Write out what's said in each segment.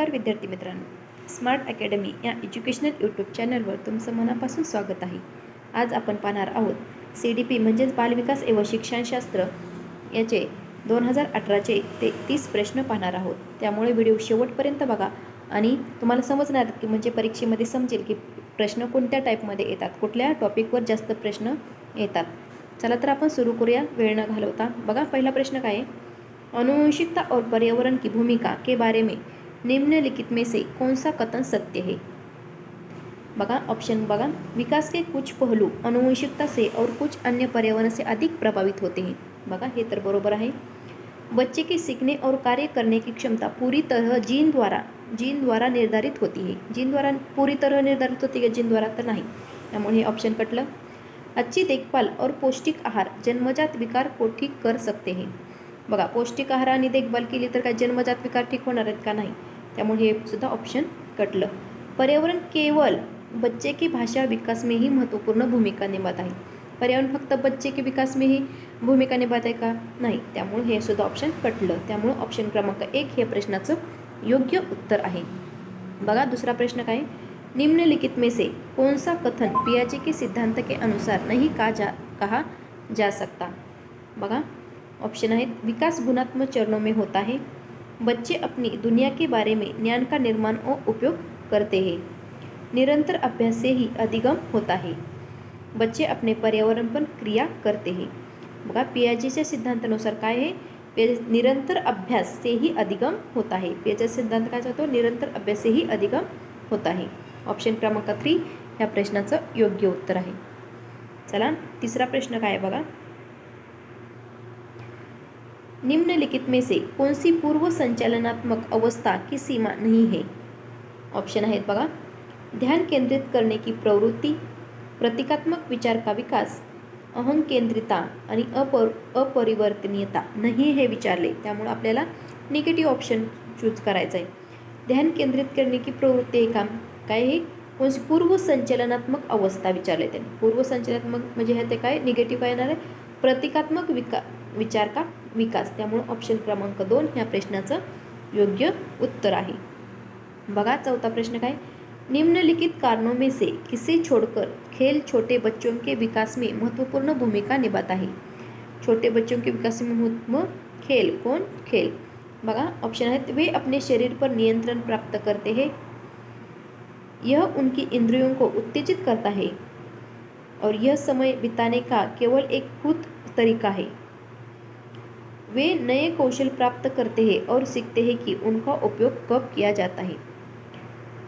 नमस्कार विद्यार्थी मित्रांनो, स्मार्ट अकॅडमी या एज्युकेशनल यूट्यूब चॅनलवर तुमचं मनापासून स्वागत आहे. आज आपण पाहणार आहोत CDP म्हणजेच बालविकास एवं शिक्षणशास्त्र याचे 2018चे ते 30 प्रश्न पाहणार आहोत. त्यामुळे व्हिडिओ शेवटपर्यंत बघा आणि तुम्हाला समजणार की म्हणजे परीक्षेमध्ये समजेल की प्रश्न कोणत्या टाईपमध्ये येतात, कुठल्या टॉपिकवर जास्त प्रश्न येतात. चला तर आपण सुरू करूया वेळ न घालवता. बघा पहिला प्रश्न काय आहे, आनुवंशिकता और पर्यावरण की भूमिका के बारे में निम्नलिखित में से कौन सा कथन सत्य है। बघा ऑप्शन बघा, विकास के कुछ पहलू आनुवंशिकता से और कुछ अन्य पर्यावरण से अधिक प्रभावित होते हैं। बघा हे तर बरोबर आहे. बच्चे के सीखने और कार्य करने की क्षमता पूरी तरह जीन द्वारा निर्धारित होती है. जीन द्वारा पूरी तरह निर्धारित होती है, जीन द्वारा तर नाही, त्यामुळे हे ऑप्शन कटलं. अच्छी देखभाल और पौष्टिक आहार जन्मजात विकार को ठीक कर सकते हैं. बघा पौष्टिक आहार आणि देखभाल केली तर काय जन्मजात विकार ठीक होणार आहेत का नाही, त्यामुळे हे सुद्धा ऑप्शन कटलं. पर्यावरण केवल बच्चे की भाषा विकास में ही महत्वपूर्ण भूमिका निभाता है. पर्यावरण फक्त बच्चे के विकास में ही भूमिका निभात आहे का, नाही, त्यामुळे हे सुद्धा ऑप्शन कटलं. त्यामुळे ऑप्शन क्रमांक 1 हे प्रश्नाचं योग्य उत्तर आहे. बघा दुसरा प्रश्न काय, निम्नलिखित में से कौन सा कथन पियाजे के सिद्धांत के अनुसार नहीं कहा जा सकता. बघा ऑप्शन आहेत, विकास गुणात्मक चरणों में होता है, बच्चे अपनी दुनिया के बारे में ज्ञान का निर्माण और उपयोग करते हैं, निरंतर अभ्यास से ही अधिगम होता है, बच्चे अपने पर्यावरण पर क्रिया करते हैं. बघा पियाजेच्या सिद्धांतानुसार काय आहे, निरंतर अभ्यास से ही अधिगम होता है. पियाजेचा सिद्धांत काय सांगतो, निरंतर अभ्यास से ही अधिगम होता है. ऑप्शन क्रमांक 3 ह्या प्रश्नाचं योग्य उत्तर आहे. चला तिसरा प्रश्न काय आहे बघा, निम्नलिखित में से कौन सी पूर्व संचालनात्मक अवस्था की सीमा नहीं है. ऑप्शन आहेत बघा, ध्यान केंद्रित करने की प्रवृत्ति, प्रतीकात्मक विचार का विकास, अहंकेंद्रिता आणि अपरिवर्तनीयता नाही हे विचारले, त्यामुळे आपल्याला निगेटिव्ह ऑप्शन चूज करायचं आहे. ध्यान केंद्रित करने की प्रवृत्ती हे काम काय आहे, कोणती पूर्व संचलनात्मक अवस्था विचारले त्यांनी. पूर्व संचलनात्मक म्हणजे हे ते काय निगेटिव्ह काय येणार आहे, प्रतीकात्मक विचार का विकास, त्यामुळे ऑप्शन क्रमांक 2 ह्या प्रश्नाचं योग्य उत्तर आहे. बघा चौथा प्रश्न काय, निम्नलिखित कारणों में से किसे छोड़कर खेल छोटे बच्चों के विकास में महत्वपूर्ण भूमिका निभाता है. छोटे बच्चों के विकास में खेल कौन, खेल. बघा ऑप्शन आहेत, वे अपने शरीर पर नियंत्रण प्राप्त करते हैं, यह उनकी इंद्रियों को उत्तेजित करता है और यह समय बिताने का केवल एक खुद तरीका है, वे नए कौशल प्राप्त करते हैं और सीखते हैं कि उनका उपयोग कब किया जाता है.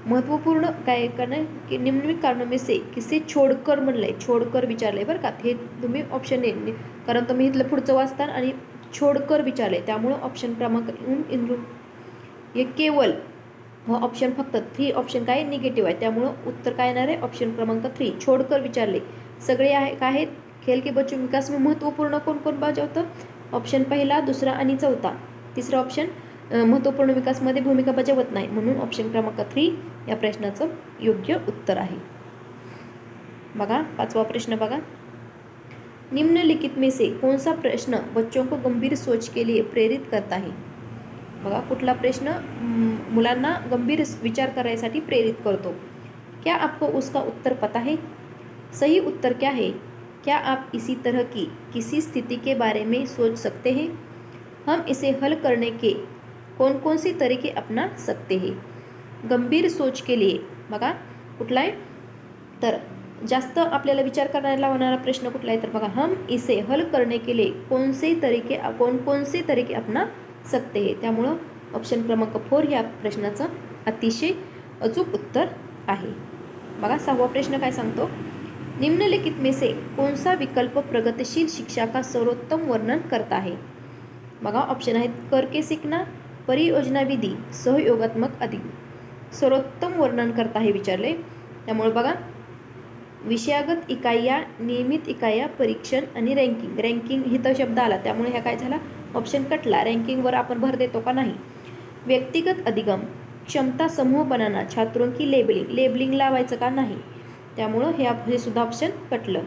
महत्वपूर्ण काय करणं की निम्नलिखित कारणों में से किसे छोडकर म्हणलंय, छोडकर विचारलंय बरं का, हे तुम्ही ऑप्शन आहे कारण तुम्ही इथलं पुढचं वाचता आणि छोडकर विचारले, त्यामुळं ऑप्शन क्रमांक हे केवल ऑप्शन फक्त 3 ऑप्शन काय निगेटिव्ह आहे, त्यामुळं उत्तर काय येणार आहे, ऑप्शन क्रमांक 3 छोडकर विचारले. सगळे आहे काय आहेत, खेल के बच्चों विकास में महत्वपूर्ण कोण कोण बजावतं, ऑप्शन पहिला, दुसरा आणि चौथा. तिसरा ऑप्शन महत्त्वपूर्ण विकासमध्ये भूमिका बजावत नाही, म्हणून ऑप्शन क्रमांक 3 या प्रश्नाचं योग्य उत्तर आहे. बघा पाचवा प्रश्न बघा, निम्नलिखित में से कौन सा प्रश्न बच्चों को गंभीर सोच के लिए प्रेरित करता है. बघा कुठला प्रश्न मुलांना गंभीर विचार करायसाठी प्रेरित करतो. क्या आपको उसका उत्तर पता है. सही उत्तर क्या है, क्या आप इसी तरह की किसी स्थिति के बारे में सोच सकते हैं, हम इसे हल करने के कौन कौन से तरीके अपना सकते हैं. गंभीर सोच के लिए बघा कुठला आहे, तर जास्त आपल्याला विचार करायला लावणारा प्रश्न कुठला आहे, तर बघा हम इसे हल करने के लिए कौन कौन से तरीके अपना सकते हैं, त्यामुळं ऑप्शन क्रमांक 4 ह्या प्रश्नाचं अतिशय अचूक उत्तर आहे. बघा 6वा प्रश्न काय सांगतो, निम्नलिखित में से कौन सा विकल्प प्रगतिशील शिक्षा का सर्वोत्तम वर्णन करता है. बघा ऑप्शन आहेत, करके सीखना, परियोजना विधी, सहयोगात्मक अधिक. सर्वोत्तम वर्णन करता है विचारले, त्यामुळे बघा विषयागत इकाया, नियमित इकाया, परीक्षण आणि रँकिंग हिथं शब्द आला, त्यामुळे ह्या काय झाला, ऑप्शन कटला. रँकिंगवर आपण भर देतो का नाही. व्यक्तिगत अधिगम, क्षमता समूह बनाना, छात्रों की लेबलिंग लावायचं का नाही, त्यामुळं हे सुद्धा ऑप्शन कटलं.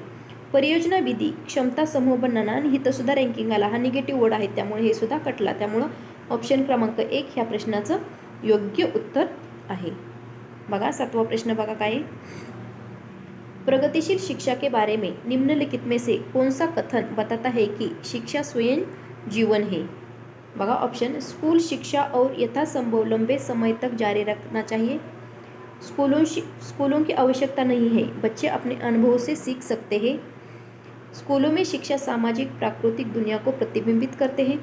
परियोजना विधी, क्षमता समूह बनाना आणि हिथं सुद्धा रँकिंग आला, हा निगेटिव्ह वर्ड आहे, त्यामुळे हे सुद्धा कटला. त्यामुळं ऑप्शन क्रमांक 1 ह्या प्रश्नाचं योग्य उत्तर आहे। बघा 7वां प्रश्न बघा काय आहे? प्रगतिशील शिक्षा के बारे में निम्नलिखित में से कौन सा कथन बताता है कि शिक्षा स्वयं जीवन है? बघा ऑप्शन, स्कूल शिक्षा और यथासंभव लंबे समय तक जारी रखना चाहिए। स्कूलों की आवश्यकता नहीं है, बच्चे अपने अनुभव से सीख सकते हैं। स्कूलों में शिक्षा सामाजिक प्राकृतिक दुनिया को प्रतिबिंबित करते हैं।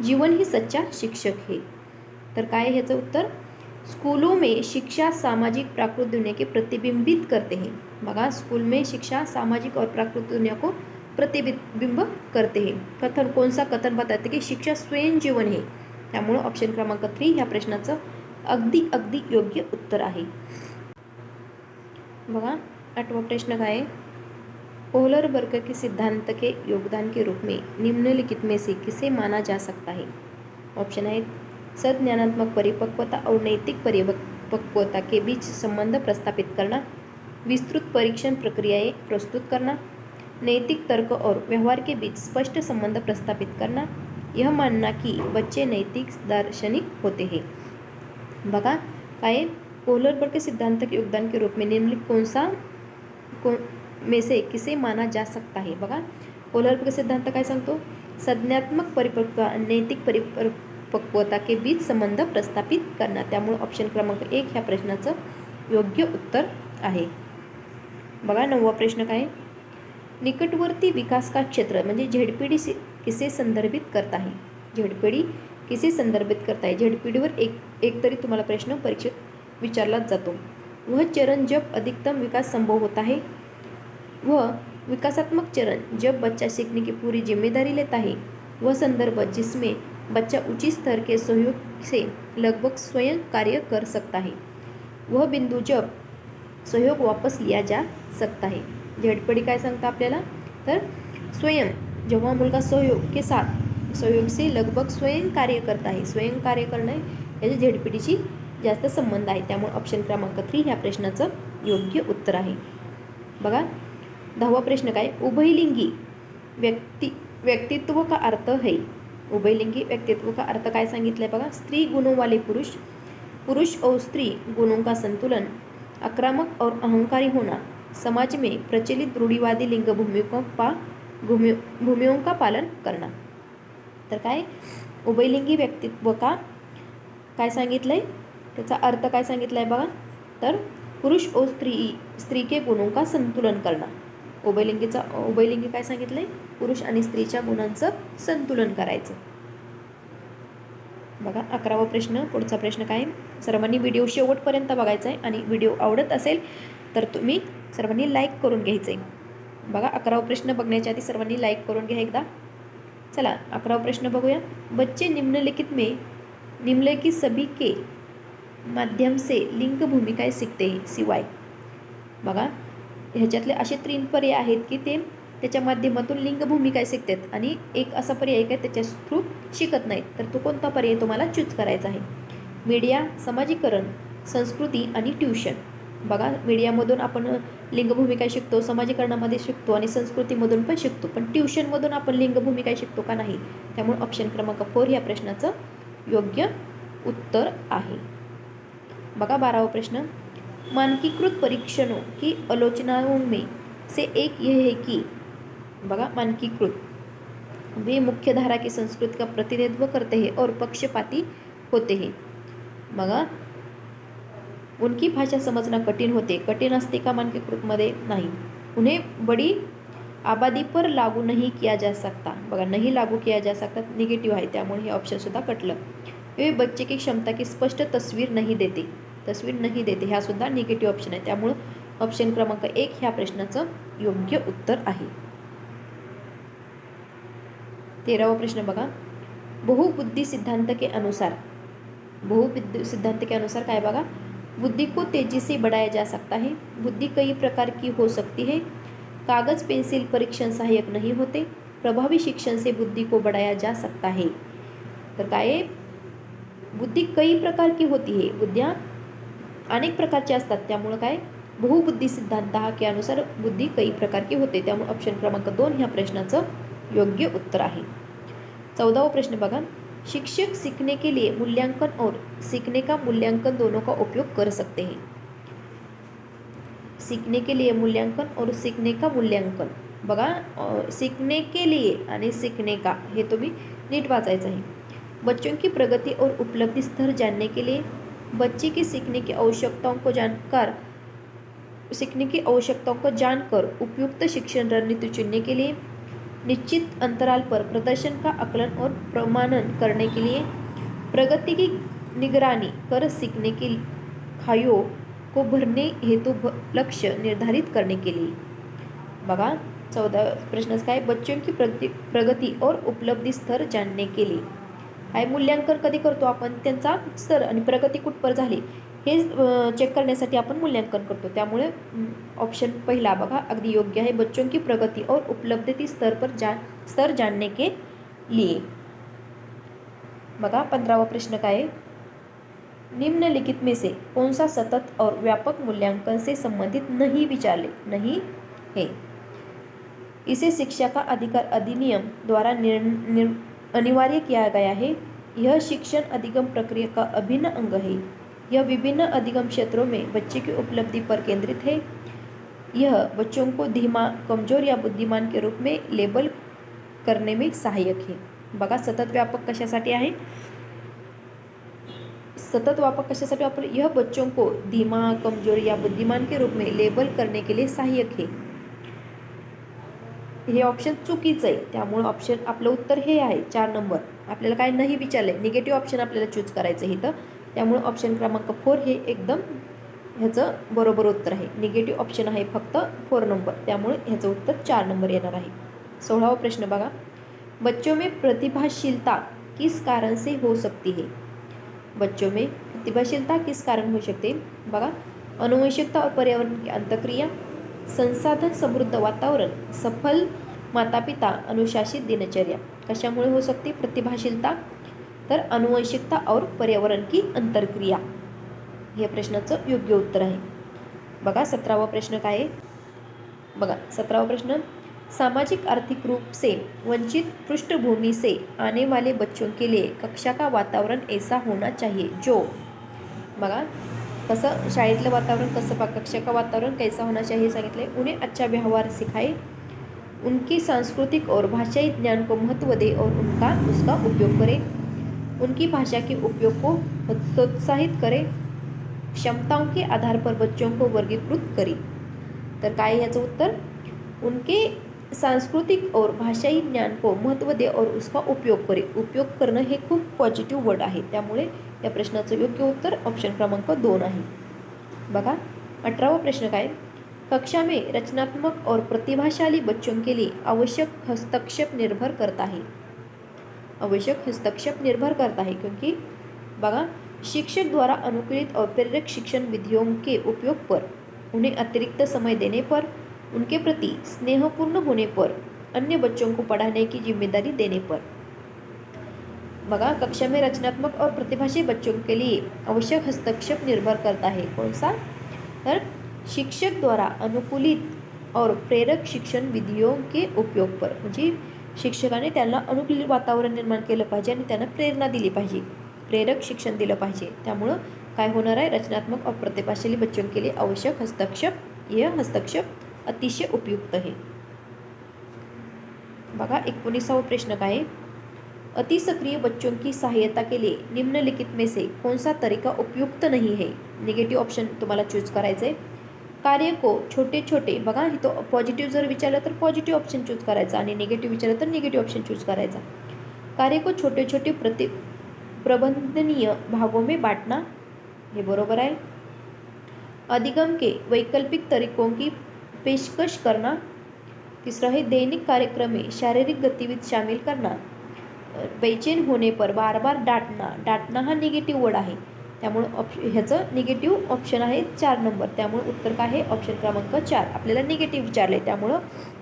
जीवन ही सच्चा शिक्षक है। तर काय आहे ह्याचं उत्तर? स्कूलों में शिक्षा सामाजिक प्राकृतिक दुनिया के प्रतिबिंबित करते हैं। बघा, स्कूल में शिक्षा सामाजिक और प्राकृतिक दुनिया को प्रतिबिंब करते हैं। कथन, कौन सा कथन बताते की शिक्षा स्वयं जीवन है? त्यामुळे ऑप्शन क्रमांक 3 ह्या प्रश्नाचं अगदी अगदी योग्य उत्तर आहे। बघा 8वां प्रश्न काय आहे? कोहलरबर्ग के सिद्धांत के योगदान के रूप में निम्नलिखित में से किसे माना जा सकता है? ऑप्शन है, सज्ञानात्मक परिपक्वता और नैतिक परिपक्वता के बीच संबंध प्रस्थापित करना, विस्तृत परीक्षण प्रक्रियाएं प्रस्तुत करना, नैतिक तर्क और व्यवहार के बीच स्पष्ट संबंध प्रस्थापित करना, यह मानना कि बच्चे नैतिक दार्शनिक होते हैं। बघा काय, कोहलरबर्ग के सिद्धांत के योगदान के रूप में निम्नलिखित में से किसे माना जा सकता है? बघा, कोहलरबर्ग सिद्धांत काय सांगतो? संज्ञात्मक परिपक्वता नैतिक परिपक्वता के बीच संबंध प्रस्थापित करना। त्यामुळे ऑप्शन क्रमांक 1 ह्या प्रश्नाचं योग्य उत्तर आहे। बघा 9वां प्रश्न काय? निकटवर्ती विकास का क्षेत्र म्हणजे झेडपीडी किसे संदर्भित करता है? झेडपीडी किसे संदर्भित करता है? झेडपीडीवर एक तरी तुम्हाला प्रश्न परीक्षेत विचारलाच जातो। वह चरण जब अधिकतम विकास संभव होता है। वह विकासात्मक चरण जब बच्चा सीखने की पूरी जिम्मेदारी लेता है। वह संदर्भ जिसमें बच्चा उचित स्तर के सहयोग से लगभग स्वयं कार्य कर सकता है। वह बिंदु जब सहयोग वापस लिया जा सकता है। झेडपीडी काय सांगता आपल्याला? तर स्वयं, जेव्हा मुलगा सहयोग से लगभग स्वयं कार्य करता है, स्वयं कार्य करणे याची झेडपीडीची जास्त संबंध आहे। त्यामुळे ऑप्शन क्रमांक 3 ह्या प्रश्नाचं योग्य उत्तर आहे। बघा 10वां प्रश्न काय? उभयलिंगी व्यक्तित्व का अर्थ है। उभयलिंगी व्यक्तित्व का अर्थ काय सांगितलंय बघा? स्त्री गुणों वाले पुरुष और स्त्री गुणों का संतुलन, आक्रामक और अहंकारी होना, समाज में प्रचलित रूढ़िवादी लिंग भूमियों का पालन करना। तर काय उभयलिंगी व्यक्तित्व का काय सांगितलंय? त्याचा अर्थ काय सांगितलाय बघा? तर पुरुष और स्त्री के गुणों का संतुलन करना। उभयलिंगी काय सांगितलंय? पुरुष आणि स्त्रीच्या गुणांचं संतुलन करायचं। बघा 11वां प्रश्न, पुढचा प्रश्न काय? सर्वांनी व्हिडिओ शेवटपर्यंत बघायचा आहे आणि व्हिडिओ आवडत असेल तर तुम्ही सर्वांनी लाईक करून घ्यायचं आहे। बघा 11वां प्रश्न बघण्याच्या आधी सर्वांनी लाईक करून घ्या एकदा। चला 11वां प्रश्न बघूया। बच्चे निम्नलिखित सभी के माध्यम से लिंग भूमिकाएं सीखते हैं सिवाय। बघा ह्याच्यातले असे 3 पर्याय आहेत की ते त्याच्या माध्यमातून लिंग भूमिका शिकतात आणि एक असा पर्याय काय त्याच्या थ्रू शिकत नाहीत। तर तो कोणता पर्याय तुम्हाला चूज करायचा आहे? मीडिया, समाजीकरण, संस्कृती आणि ट्युशन। बघा मीडियामधून आपण लिंग भूमिका शिकतो, समाजीकरणामध्ये शिकतो आणि संस्कृतीमधून पण शिकतो, पण ट्युशनमधून आपण लिंग भूमिका शिकतो का नाही? त्यामुळे ऑप्शन क्रमांक 4 या प्रश्नाचं योग्य उत्तर आहे। बघा 12वां प्रश्न, मानकीकृत परीक्षणों की आलोचनाओं में से एक यह है कि, बघा मानकीकृत वे मुख्य धारा की संस्कृति का प्रतिनिधित्व करते हैं और पक्षपाती होते हैं। बघा उनकी भाषा समझना कठिन असते का मानकीकृत मध्ये? नाही। उन्हें बड़ी आबादी पर लागू नहीं किया जा सकता। बघा नहीं लागू किया जा सकता निगेटिव्ह आहे, त्यामुळे हे ऑप्शन सुद्धा कटलं। वे बच्चे की क्षमता की स्पष्ट तस्वीर नहीं देते हा सुद्धा निगेटिव्ह ऑप्शन आहे, त्यामुळे ऑप्शन क्रमांक 1 ह्या प्रश्नाचं योग्य उत्तर आहे। 13वां प्रश्न बघा, बहुबुद्धि सिद्धांत के अनुसार काय बघा? बुद्धि को तेजी से बढ़ाया जा सकता है। बुद्धि कई प्रकार की हो सकती है। कागज पेंसिल परीक्षण सहायक नहीं होते। प्रभावी शिक्षण से बुद्धि को बढ़ाया जा सकता है। तर काय बुद्धि कई प्रकार की होती है, बुद्ध्या अनेक प्रकारच्या असतात, त्यामुळे काय बहुबुद्धी सिद्धांत के अनुसार बुद्धी कई प्रकार की होते, त्यामुळे ऑप्शन क्रमांक 2 ह्या प्रश्नाचं योग्य उत्तर आहे। 14वां प्रश्न बघा, शिक्षक सीखने के लिए मूल्यांकन और सीखने का मूल्यांकन दोनों का उपयोग कर सकते हैं। सीखने के लिए मूल्यांकन और सीखने का मूल्यांकन बघा, सीखने के लिए आणि सीखने का हे तुम्ही नीट वाचायचं आहे। बच्चों की प्रगति और उपलब्धि स्तर जानने के लिए, बच्चे की सीखने की आवश्यकताओं को जानकर उपयुक्त शिक्षण रणनीति चुनने के लिए, निश्चित अंतराल पर प्रदर्शन का आकलन और प्रमाणन करने के लिए, प्रगति की निगरानी कर सीखने की खाइयों को भरने हेतु लक्ष्य निर्धारित करने के लिए। बघा 14 प्रश्न काय, बच्चों की प्रगति और उपलब्धि स्तर जानने के लिए। हाय मूल्यांकन कधी करतो आपण, त्यांचा स्तर आणि प्रगती कुठपर झाली हे चेक करण्यासाठी आपण मूल्यांकन करतो। त्यामुळे ऑप्शन पहिला बघा अगदी योग्य आहे, बच्चों की प्रगति और उपलब्धि स्तर जानने के लिए। बघा 15वां प्रश्न काय आहे, निम्नलिखित में से कौन सा सतत और व्यापक मूल्यांकन से संबंधित नहीं है। इसे शिक्षा का अधिकार अधिनियम द्वारा अनिवार्य किया गया है। यह शिक्षण अधिगम प्रक्रिया का अभिन्न अंग है। यह विभिन्न अधिगम क्षेत्रों में बच्चे की उपलब्धि पर केंद्रित है। यह बच्चों को धीमा, कमजोर या बुद्धिमान के रूप में लेबल करने में सहायक है। बघा सतत व्यापक कशासाठी आहे, सतत व्यापक कशासाठी वापर, यह बच्चों को धीमा, कमजोर या बुद्धिमान के रूप में लेबल करने के लिए सहायक है। हे ऑप्शन चुकीचं आहे, त्यामुळे ऑप्शन आपलं उत्तर हे आहे 4 नंबर। आपल्याला काय नाही विचारले, निगेटिव्ह ऑप्शन आपल्याला चूज करायचं आहे इथं, त्यामुळे ऑप्शन क्रमांक 4 हे एकदम ह्याचं बरोबर उत्तर आहे। निगेटिव्ह ऑप्शन आहे फक्त 4 नंबर, त्यामुळे ह्याचं उत्तर 4 नंबर येणार आहे। 16वां प्रश्न बघा, बच्चों में प्रतिभाशीलता किस कारण से हो सकती है। बच्चों में प्रतिभाशीलता किस कारण हो सकते है, बघा अनुवंशिकता और पर्यावरण की अंतःक्रिया, संसाधन समृद्ध वातावरण, सफल माता पिता, अनुशासित दिनचर्या। कशामुळे हो सकती प्रतिभाशीलता, तर अनुवंशिकता और पर्यावरण की अंतर्क्रिया हे प्रश्नाचं योग्य उत्तर आहे। बघा 17वां प्रश्न काय आहे, बघा 17वां प्रश्न, सामाजिक आर्थिक रूप से वंचित पृष्ठभूमि से आने वाले बच्चों के लिए कक्षा का वातावरण ऐसा होना चाहिए जो, बघा कसं शाळेतलं वातावरण कसं, कक्षा का वातावरण कैसा होना चाहिए सांगितले, उन्हें अच्छा व्यवहार सिखाए, उनकी सांस्कृतिक और भाषाई ज्ञान को महत्व दे और उसका उपयोग करे, उनकी भाषा के उपयोग को प्रोत्साहित करे, क्षमताओं के आधार पर बच्चों को वर्गीकृत करे। तर काय याचं उत्तर, उनके सांस्कृतिक और भाषाई ज्ञान को महत्व दे और उसका उपयोग करे। उपयोग करणं हे खूप पॉझिटिव्ह वर्ड आहे, त्यामुळे या प्रश्नाचं योग्य उत्तर ऑप्शन क्रमांक 2 आहे। बघा 18वां प्रश्न काय, कक्षा में रचनात्मक और प्रतिभाशाली बच्चों के लिए आवश्यक हस्तक्षेप निर्भर करता है। आवश्यक हस्तक्षेप निर्भर करता है क्योंकि बघा शिक्षक द्वारा अनुकूलित और प्रेरक शिक्षण विधियों के उपयोग पर, उन्हें अतिरिक्त समय देने पर, उनके प्रति स्नेहपूर्ण होने पर, अन्य बच्चों को पढ़ाने की जिम्मेदारी देने पर। बघा कक्षा में रचनात्मक और प्रतिभाशाली बच्चों के लिए आवश्यक हस्तक्षेप निर्भर करता है कौन सा, तर शिक्षक द्वारा अनुकूलित और प्रेरक शिक्षण विधियों के उपयोग पर, म्हणजे शिक्षकाने त्यांना अनुकूलित वातावरण निर्माण केलं पाहिजे आणि त्यांना प्रेरणा दिली पाहिजे, प्रेरक शिक्षण दिलं पाहिजे। त्यामुळं काय होणार आहे, रचनात्मक और प्रतिभाशाली बच्चों के लिए आवश्यक हस्तक्षेप, यह हस्तक्षेप अतिशय उपयुक्त है। बघा 19वां प्रश्न काय है, अति सक्रिय बच्चों की सहायता के लिए निम्नलिखित में से कौन सा तरीका उपयुक्त नहीं है। निगेटिव्ह ऑप्शन तुम्हाला चूज करायचं आहे। कार्य को छोटे छोटे, बघा इथं पॉझिटिव्ह जर विचारलं तर पॉझिटिव्ह ऑप्शन चूज करायचा आणि निगेटिव्ह विचारलं तर निगेटिव्ह ऑप्शन चूज करायचा। कार्य को छोटे छोटे प्रबंधनीय भागों में बांटना, ये बरोबर है। अधिगम के वैकल्पिक तरीकों की पेशकश करना। तीसरा है दैनिक कार्यक्रम में शारीरिक गतिविधि शामिल करना। बेचैन होने पर बार बार डांटना हा निगेटिव्ह वर्ड आहे, त्यामुळे ह्याचं निगेटिव्ह ऑप्शन आहे 4 नंबर, त्यामुळे उत्तर काय आहे ऑप्शन क्रमांक 4। आपल्याला निगेटिव्ह विचारले त्यामुळे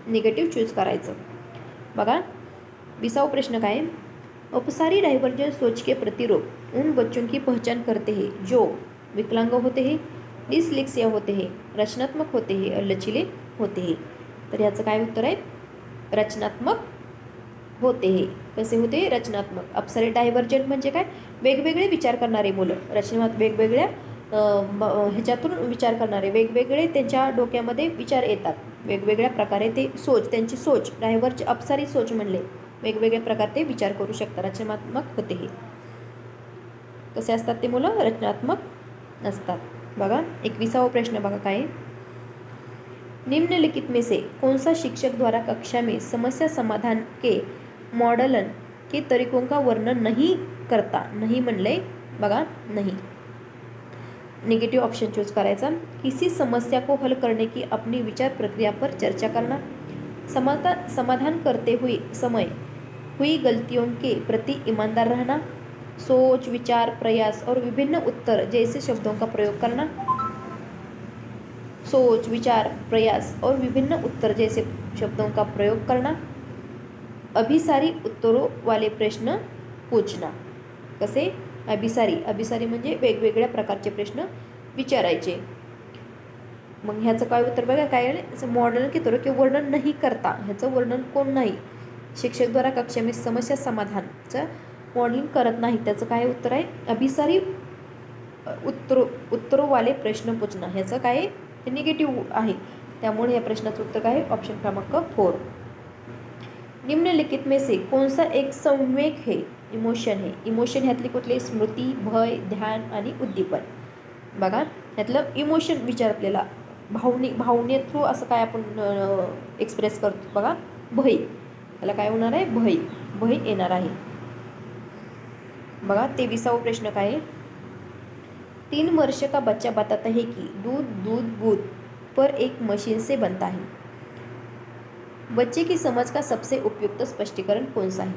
निगेटिव्ह चूज करायचं। बघा 20वां प्रश्न काय आहे, अपसारी डाइवर्जेंट सोच के प्रतिरूप उन बच्चों की पहचान करते हैं जो विकलांग होते हैं, डिसलेक्सिया होते हैं, रचनात्मक होते हैं और लचीले होते हैं। तर याचं काय उत्तर आहे, रचनात्मक होते हे. कसे होते? रचनात्मक. अप्सरे डायव्हर्जंट म्हणजे काय? वेगवेगळे विचार करणारे मुलं. रचनात्मक वेगवेगळ्या ह्याच्यातून विचार करणारे, वेगवेगळे त्यांच्या डोक्यामध्ये विचार येतात. वेगवेगळ्या प्रकारे ते त्यांची सोच डायव्हर्ज अपसारी सोच म्हणले. वेगवेगळ्या प्रकारे ते विचार करू शकतात. रचनात्मक होते हे. कसे असतात ते मुलं? रचनात्मक असतात. बघा 21वां प्रश्न बघा काय? निम्नलिखित में से कौन सा शिक्षक द्वारा कक्षा में समस्या समाधान के मॉडलन के तरीकों का वर्णन नहीं करता? नहीं म्हणले बघा, नहीं. निगेटिव्ह ऑप्शन चूज करायचा. किसी समस्या को हल करने की अपनी विचार प्रक्रिया पर चर्चा करना, समाधान करते हुए समय हुई गलतियों के प्रति ईमानदार रहना, सोच विचार प्रयास और विभिन्न उत्तर जैसे शब्दों का प्रयोग करना. सोच विचार प्रयास और विभिन्न उत्तर जैसे शब्दों का प्रयोग करना. अभिसारी उत्तरों वाले प्रश्न पूछना. कसे? अभिसारी म्हणजे वेगवेगळ्या प्रकारचे प्रश्न विचारायचे. मग ह्याचं काय उत्तर बघा काय आहे? मॉडल की वर्णन नाही करता. ह्याचं वर्णन कोण नाही? शिक्षक द्वारा कक्षा में समस्या समाधानचं मॉडेलिंग करत नाही. त्याचं काय उत्तर आहे? अभिसारी उत्तरों वाले प्रश्न पूछना. ह्याचं काय आहे? निगेटिव्ह आहे. त्यामुळे या प्रश्नाचं उत्तर काय आहे? ऑप्शन क्रमांक 4. निम्नलिखित में से कौन सा एक संवेग है? इमोशन है. इमोशन ह्यातली कुठली? स्मृती, भय, ध्यान आणि उद्दीपन. बघा ह्यातलं इमोशन विचारलेला भावने थ्रू असं काय आपण एक्सप्रेस करतो. बघा भय, त्याला काय होणार आहे? भय येणार आहे. बघा 23वां प्रश्न काय आहे? 3 वर्ष का बच्चा बताता है कि दूध पर एक मशीन से बनता है. बच्चे की समझ का सबसे उपयुक्त स्पष्टीकरण कौन सा है?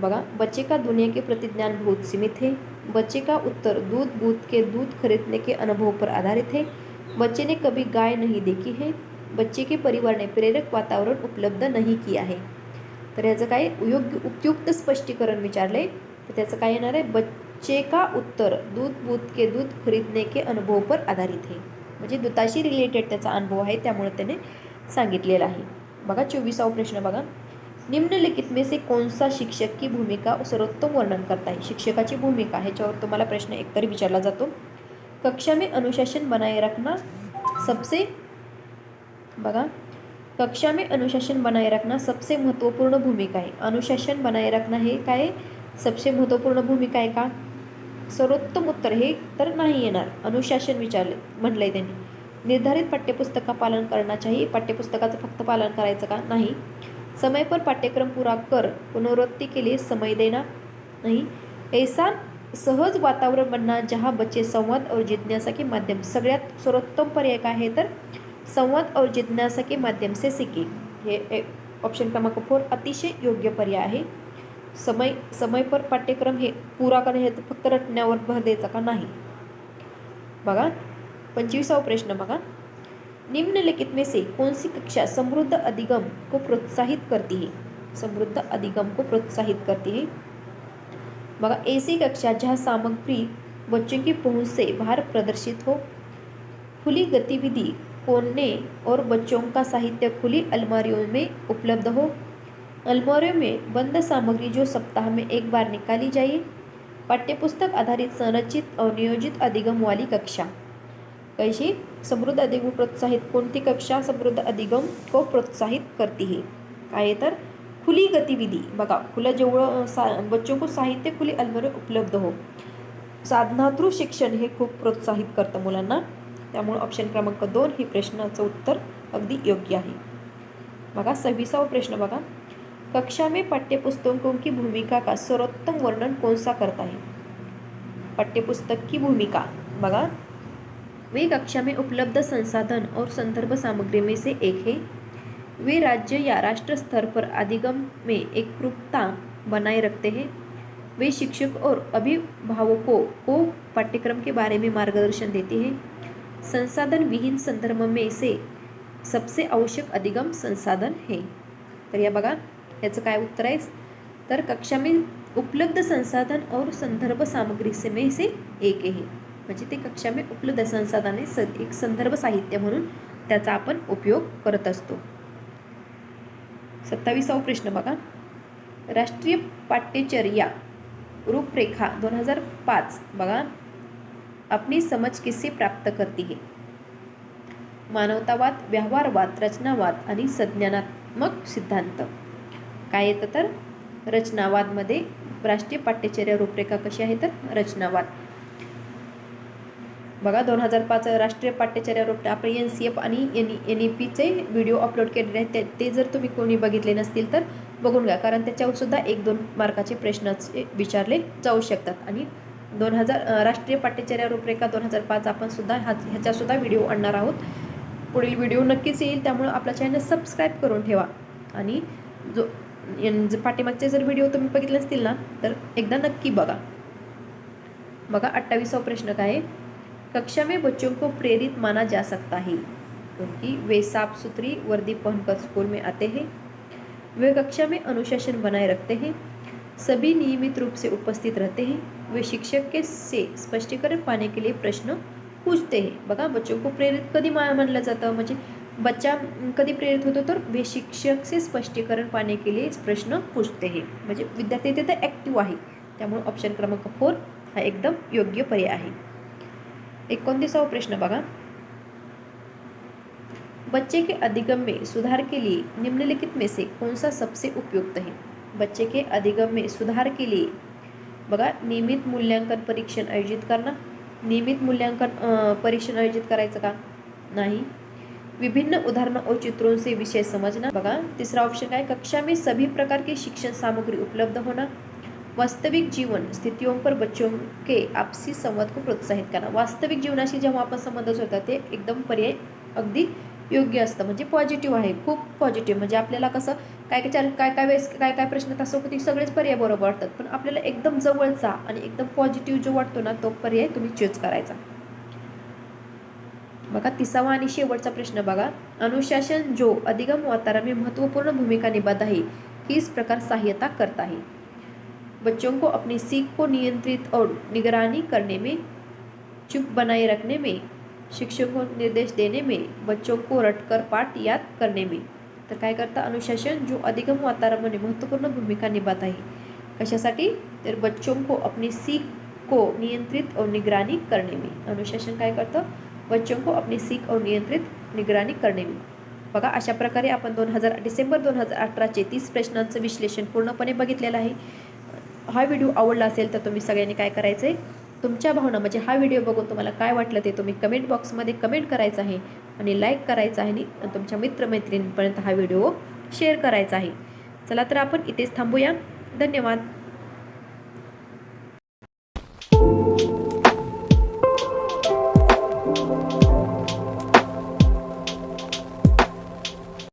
बघा बच्चे का दुनिया के प्रति ज्ञान बहुत सीमित है. बच्चे का उत्तर दूध खरीदने के अनुभव पर आधारित है. बच्चे ने कभी गाय नहीं देखी है. बच्चे के परिवार ने प्रेरक वातावरण उपलब्ध नहीं किया है. तर याचं काय उपयुक्त स्पष्टीकरण विचारले तर त्याचं काय येणार आहे? बच्चे का उत्तर दूध खरीदने के अनुभव पर आधारित है. म्हणजे दुधाशी रिलेटेड त्याचा अनुभव आहे त्यामुळे त्याने सांगितलेला आहे. बघा 24वां प्रश्न बघा. निम्नलिखित में से कौन सा शिक्षक की भूमिका सर्वोत्तम वर्णन करता है? शिक्षकाची भूमिका ह्याच्यावर तुम्हाला प्रश्न एकतरी विचारला जातो. कक्षा में अनुशासन बनाए रखना सबसे बघा कक्षा में अनुशासन बनाए रखना सबसे महत्त्वपूर्ण भूमिका आहे. अनुशासन बनाए रखना हे काय सबसे महत्त्वपूर्ण भूमिका आहे का? सर्वोत्तम उत्तर हे तर नाही येणार. अनुशासन विचारले म्हटलंय त्यांनी. निर्धारित पाठ्यपुस्तक का पालन करना चाहिए. पाठ्यपुस्तकाचं फक्त पालन करायचं का? नाही. समय पर पाठ्यक्रम पूरा कर पुनरावृत्ति के लिए समय देना. नहीं. ऐसा सहज वातावरण बनना जहाँ बच्चे संवाद और जिज्ञासा के माध्यम सगळ्यात सर्वोत्तम पर्याय काय आहे तर संवाद और जिज्ञासा के माध्यम से सीखे. हे ऑप्शन क्रमांक 4 अतिशय योग्य पर्याय आहे. समय पर पाठ्यक्रम हे पूरा करणे हे फक्त रटण्यावर भर द्यायचा का? नाही. बघा 25वां प्रश्न बघा. निम्नलिखित में से कौन सी कक्षा समृद्ध अधिगम को प्रोत्साहित करती है? समृद्ध अधिगम को प्रोत्साहित करती है. बघा ऐसी कक्षा जहाँ सामग्री बच्चों की पहुंच से बाहर प्रदर्शित हो, खुली गतिविधि कोने और बच्चों का साहित्य खुली अलमारियों में उपलब्ध हो, अलमारियों में बंद सामग्री जो सप्ताह में एक बार निकाली जाए, पाठ्यपुस्तक आधारित संरचित और नियोजित अधिगम वाली कक्षा. कैसी? समृद्ध अधिगम प्रोत्साहित. कोणती कक्षा समृद्ध अधिगम को प्रोत्साहित करती है? काय तर खुली गतिविधि. बघा खुलं जेवढं बच्चों को साहित्य खुली अलमारी उपलब्ध हो. साधनातृ शिक्षण हे खूप प्रोत्साहित करतं मुलांना. त्यामुळे ऑप्शन क्रमांक 2 ही प्रश्नाचं उत्तर अगदी योग्य आहे. बघा 26वां प्रश्न बघा. कक्षा में पाठ्यपुस्तकों की भूमिका का सर्वोत्तम वर्णन कौन सा करता है? पाठ्यपुस्तक की भूमिका बघा वे कक्षा में उपलब्ध संसाधन और संदर्भ सामग्री में से एक है. वे राज्य या राष्ट्र स्तर पर अधिगम में एकरूपता बनाए रखते हैं. वे शिक्षक और अभिभावकों को पाठ्यक्रम के बारे में मार्गदर्शन देते हैं. संसाधन विहीन संदर्भ में से सबसे आवश्यक अधिगम संसाधन है. तर या बघा याचं काय उत्तर आहे तर कक्षा में उपलब्ध संसाधन और संदर्भ सामग्री से में से एक आहे. म्हणजे ते कक्षा में उपलब्ध संसाधने एक संदर्भ साहित्य म्हणून त्याचा आपण उपयोग करत असतो. 27वां प्रश्न बघा. राष्ट्रीय पाठ्यचर्या रूपरेखा 2005 बघा अपनी समझ किससे प्राप्त करती है? मानवतावाद, व्यवहारवाद, रचनावाद आणि संज्ञानात्मक सिद्धांत. काय येतं तर रचनावादमध्ये राष्ट्रीय पाठ्यचर्या रूपरेखा कशी आहे तर रचनावाद. बघा 2005 राष्ट्रीय पाठ्यचर्या रूपरेखा आपण NCF आणि NEPचे व्हिडिओ अपलोड केलेले आहेत. ते जर तुम्ही कोणी बघितले नसतील तर बघून घ्या, कारण त्याच्यावर सुद्धा 1-2 मार्काचे प्रश्न विचारले जाऊ शकतात. आणि 2000 राष्ट्रीय पाठ्यचर्या रूपरेखा 2005 आपण सुद्धा ह्याचा सुद्धा व्हिडिओ आणणार आहोत. पुढील व्हिडिओ नक्कीच येईल, त्यामुळे आपला चॅनल सबस्क्राईब करून ठेवा. आणि पाठीमागचे जर व्हिडिओ तुम्ही बघितले असतील ना तर एकदा नक्की बघा. बघा 28वां प्रश्न काय आहे? कक्षा में बच्चों को प्रेरित माना जा सकता है क्योंकि वे साफ सुथरी वर्दी पहनकर स्कूल में आते हैं, वे कक्षा में अनुशासन बनाए रखते हैं, सभी नियमित रूप से उपस्थित रहते हैं, वे शिक्षक के से स्पष्टीकरण पाने के लिए प्रश्न पूछते हैं. बघा बच्चों को प्रेरित कधी मानलं जातं, म्हणजे बच्चा कधी प्रेरित होतो तर वे शिक्षक से स्पष्टीकरण पाने के लिए प्रश्न पूछते हैं. म्हणजे विद्यार्थी तिथे ॲक्टिव्ह आहे, त्यामुळे ऑप्शन क्रमांक 4 हा एकदम योग्य पर्याय आहे. 29वां प्रश्न बघा. बच्चे के अधिगम में सुधार के लिए निम्नलिखित में से कौन सा सबसे उपयुक्त है? बच्चे के अधिगम में सुधार के लिए बघा नियमित मूल्यांकन परीक्षण आयोजित करना. नियमित मूल्यांकन परीक्षण आयोजित करायचं का? नाही. विभिन्न उदाहरणों और चित्रों से विषय समझना. बघा तीसरा ऑप्शन काय? कक्षा में सभी प्रकार की शिक्षण सामग्री उपलब्ध होना. वास्तविक जीवन स्थितियों पर बच्चों के आपसी संवाद को प्रोत्साहित करना. वास्तविक जीवनाशी जेव्हा आपण संबंध होतात ते एकदम पर्याय अगदी योग्य असतं, म्हणजे पॉझिटिव्ह आहे, खूप पॉझिटिव्ह. म्हणजे आपल्याला कसं काय वेळेस काय प्रश्न तसं होती सगळेच पर्याय बरोबर वाटतात, पण आपल्याला एकदम जवळचा आणि एकदम पॉझिटिव्ह जो वाटतो ना तो पर्याय तुम्ही चूज करायचा. बघा 30वां आणि शेवटचा प्रश्न बघा. अनुशासन जो अधिगम वातावरण में महत्वपूर्ण भूमिका निभाता है किस प्रकार सहायता करता है? बच्चों को अपनी सीख को नियंत्रित और निगरानी करने में, चुप बनाए रखने में, शिक्षकों को निर्देश देने में, बच्चों को रटकर पाठ याद करने में. तर काय करता? अनुशासन जो अधिगम वातावरण में महत्वपूर्ण भूमिका निभाता है. कशासाठी? तर बच्चों को अपनी सीख को नियंत्रित और निगरानी करने में. अनुशासन काय करतं? बच्चों को अपनी सीख और नियंत्रित निगरानी करने में. बघा अशा प्रकारे आपण डिसेंबर 2018चे 30 प्रश्नांचं विश्लेषण पूर्णपणे बघितलेलं आहे. हा व्हिडिओ आवडला असेल तर तुम्ही सगळ्यांनी काय करायचं आहे, तुमच्या भावना म्हणजे हा व्हिडिओ बघून तुम्हाला काय वाटलं ते तुम्ही कमेंट बॉक्समध्ये कमेंट करायचं आहे आणि लाईक करायचं आहे आणि तुमच्या मित्रमैत्रिणींपर्यंत हा व्हिडिओ शेअर करायचा आहे. चला तर आपण इथेच थांबूया. धन्यवाद.